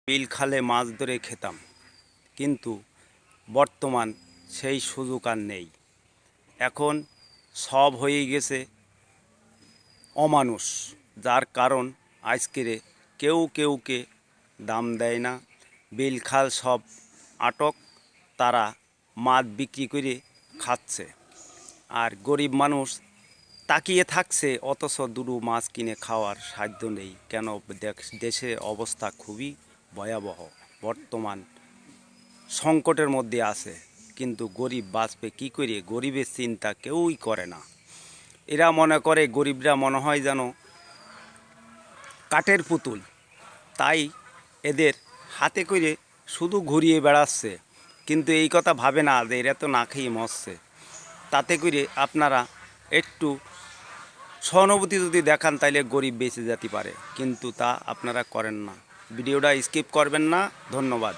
বিল খালে মাছ ধরে খেতাম, কিন্তু বর্তমান সেই সুযোগ আর নেই। এখন সব হয়ে গেছে অমানুষ, যার কারণ আজকের কেউকে দাম দেয় না। বিল খাল সব আটক, তারা মাছ বিক্রি করে খাচ্ছে, আর গরিব মানুষ তাকিয়ে থাকছে, অথচ দুটো মাছ কিনে খাওয়ার সাধ্য নেই। কেন? দেশের অবস্থা খুবই ভয়াবহ, বর্তমান সংকটের মধ্যে আছে, কিন্তু গরিব বাঁচবে কী করে? গরিবের চিন্তা কেউই করে না। এরা মনে করে, গরিবরা মনে হয় যেন কাঠের পুতুল, তাই এদের হাতে করে শুধু ঘুরিয়ে বেড়াচ্ছে, কিন্তু এই কথা ভাবে না যে এরা তো না খেয়ে মরছে। তাতে করে আপনারা একটু সহানুভূতি যদি দেখান, তাইলে গরিব বেঁচে যেতে পারে, কিন্তু তা আপনারা করেন না। ভিডিওটা স্কিপ করবেন না। ধন্যবাদ।